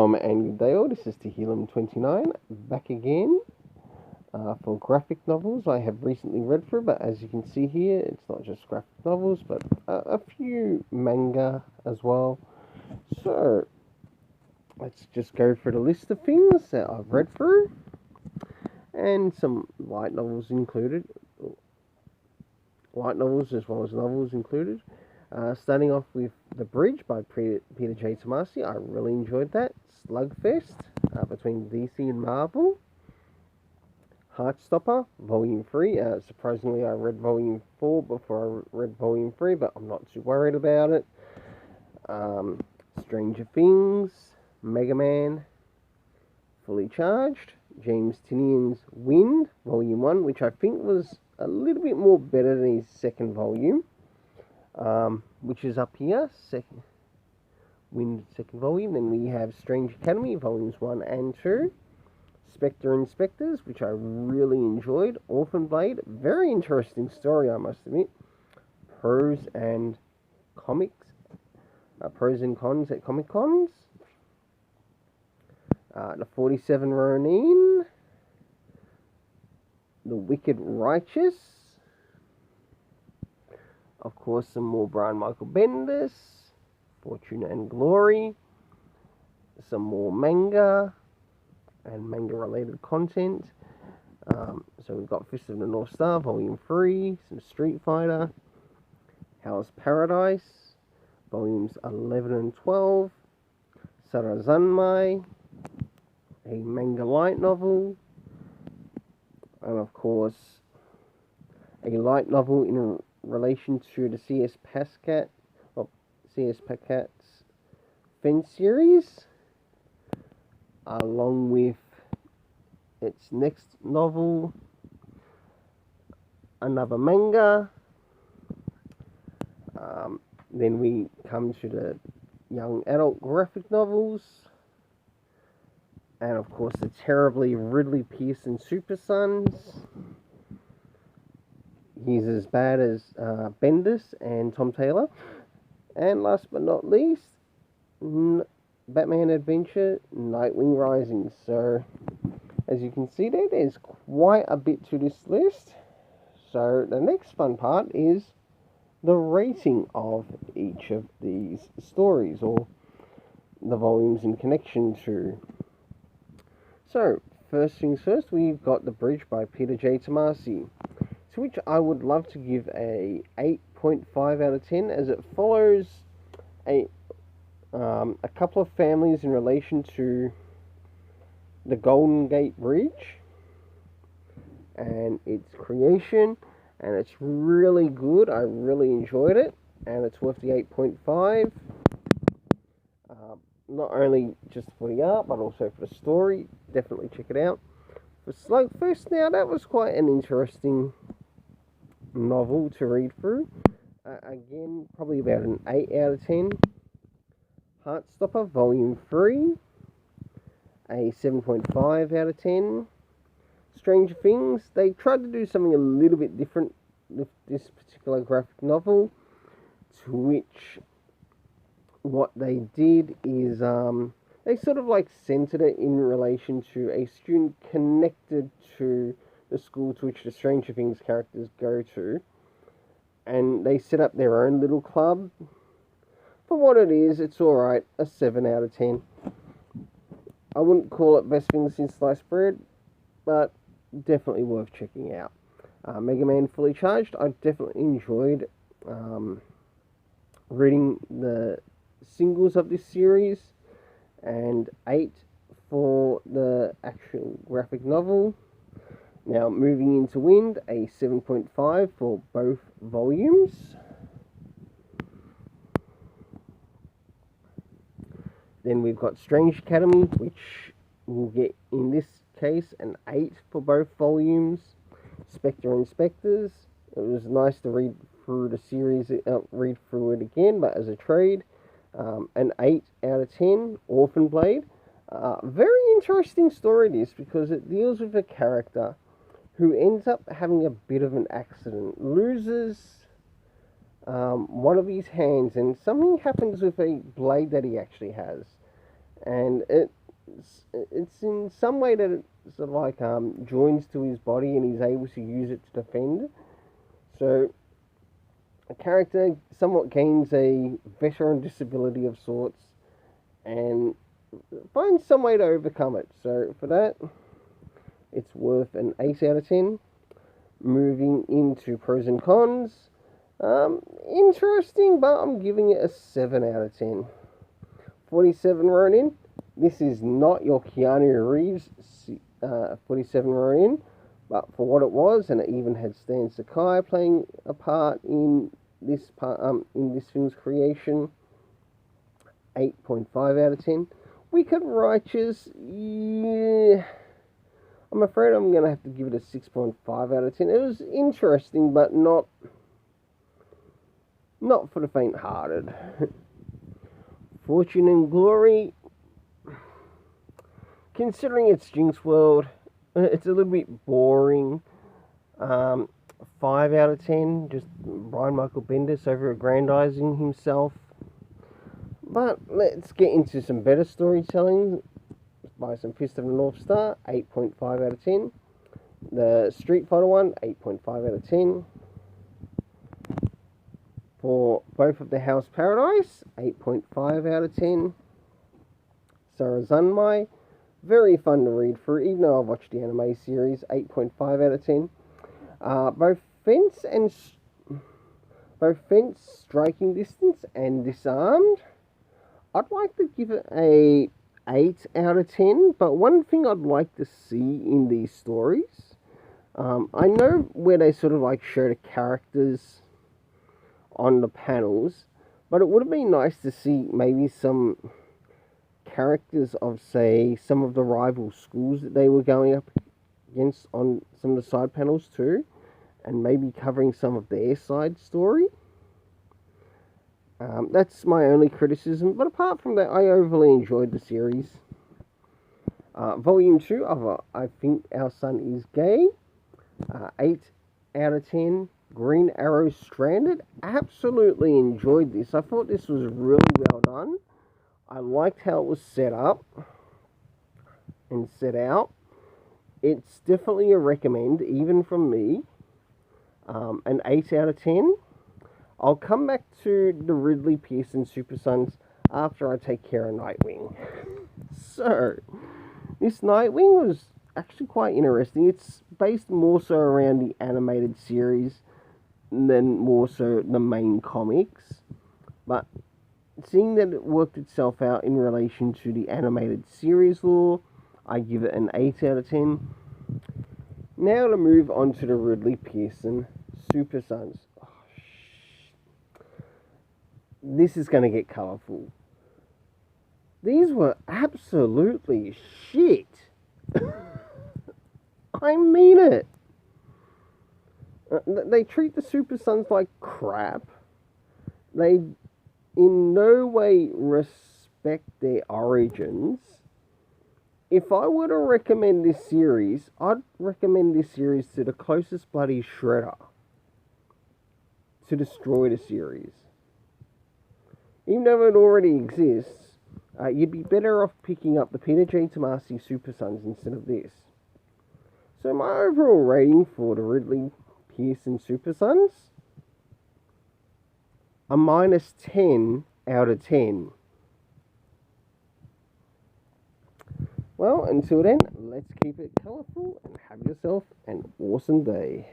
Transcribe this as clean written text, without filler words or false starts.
Shalom and good day all, this is Tehillim29, back again for graphic novels I have recently read through, but as you can see here, it's not just graphic novels, but a few manga as well. So, let's just go through the list of things that I've read through, and some light novels included, light novels as well as novels included. Starting off with The Bridge by Peter J. Tomasi. I really enjoyed that. Slugfest between DC and Marvel. Heartstopper, Volume 3. Surprisingly, I read Volume 4 before I read Volume 3, but I'm not too worried about it. Stranger Things, Mega Man, Fully Charged. James Tinian's Wind, Volume 1, which I think was a little bit more better than his second volume. Which is up here, Wind second volume. Then we have Strange Academy, volumes 1 and 2. Spectre and Spectres, which I really enjoyed. Orphan Blade, very interesting story, I must admit. Pros and Comics, Pros and Cons at Comic Cons. The 47 Ronin, The Wicked Righteous. Of course, some more Brian Michael Bendis, Fortune and Glory, some more manga and manga-related content. So we've got Fist of the North Star, Volume 3, some Street Fighter, Hell's Paradise, Volumes 11 and 12, Sarazanmai, a manga light novel, and of course, a light novel in relation to the C.S. Packat's Fence series, along with its next novel, another manga. Then we come to the young adult graphic novels, and of course the terribly Ridley Pearson Super Sons. He's as bad as Bendis and Tom Taylor. And last but not least, Batman Adventure, Nightwing Rising. So, as you can see there's quite a bit to this list. So, the next fun part is the rating of each of these stories, or the volumes in connection to. So, first things first, we've got The Bridge by Peter J. Tomasi, to which I would love to give a 8.5 out of 10, as it follows a couple of families in relation to the Golden Gate Bridge and its creation, and it's really good. I really enjoyed it, and it's worth the 8.5. Not only just for the art, but also for the story. Definitely check it out. For Slugfest, now, that was quite an interesting novel to read through. Again, probably about an 8 out of 10. Heartstopper, Volume 3, a 7.5 out of 10. Stranger Things, they tried to do something a little bit different with this particular graphic novel, to which what they did is they sort of like centered it in relation to a student connected to the school to which the Stranger Things characters go to, and they set up their own little club. For what it is, it's alright, a 7 out of 10. I wouldn't call it best thing since sliced bread, but definitely worth checking out. Mega Man Fully Charged, I definitely enjoyed reading the singles of this series, and 8 for the actual graphic novel. Now, moving into Wind, a 7.5 for both volumes. Then we've got Strange Academy, which will get, in this case, an 8 for both volumes. Spectre and Spectres, it was nice to read through the series, read through it again, but as a trade, an 8 out of 10. Orphan Blade, very interesting story this, because it deals with a character who ends up having a bit of an accident, loses one of his hands, and something happens with a blade that he actually has. and it's in some way that it sort of like joins to his body and he's able to use it to defend. So a character somewhat gains a veteran disability of sorts and finds some way to overcome it. So for that, it's worth an 8 out of 10. Moving into pros and cons. Interesting, but I'm giving it a 7 out of 10. 47 Ronin. This is not your Keanu Reeves 47 Ronin, but for what it was, and it even had Stan Sakai playing a part in this film's creation. 8.5 out of 10. Wicked Righteous, yeah, I'm afraid I'm going to have to give it a 6.5 out of 10. It was interesting, but not for the faint-hearted. Fortune and Glory, considering it's Jinx World, it's a little bit boring. 5 out of 10, just Brian Michael Bendis over-aggrandizing himself. But let's get into some better storytelling by some Fist of the North Star, 8.5 out of 10. The Street Fighter one, 8.5 out of 10. For both of the House Paradise, 8.5 out of 10. Sarazanmai, very fun to read through, even though I've watched the anime series, 8.5 out of 10. Both Fence, Striking Distance, and Disarmed, I'd like to give it a 8 out of 10, but one thing I'd like to see in these stories, I know where they sort of like show the characters on the panels, but it would have been nice to see maybe some characters of, say, some of the rival schools that they were going up against on some of the side panels too, and maybe covering some of their side story. That's my only criticism, but apart from that, I overly enjoyed the series. Volume 2 of I Think Our Son Is Gay, 8 out of 10. Green Arrow Stranded, absolutely enjoyed this. I thought this was really well done. I liked how it was set up and set out. It's definitely a recommend, even from me. An 8 out of 10. I'll come back to the Ridley Pearson Super Sons after I take care of Nightwing. So, this Nightwing was actually quite interesting. It's based more so around the animated series than more so the main comics. But seeing that it worked itself out in relation to the animated series lore, I give it an 8 out of 10. Now to move on to the Ridley Pearson Super Sons. This is going to get colourful. These were absolutely shit. I mean it. They treat the Super Sons like crap. They in no way respect their origins. If I were to recommend this series, I'd recommend this series to the closest bloody shredder to destroy the series. Even though it already exists, you'd be better off picking up the Peter J. Tomasi Super Sons instead of this. So my overall rating for the Ridley Pearson Super Sons, a minus 10 out of 10. Well, until then, let's keep it colourful and have yourself an awesome day.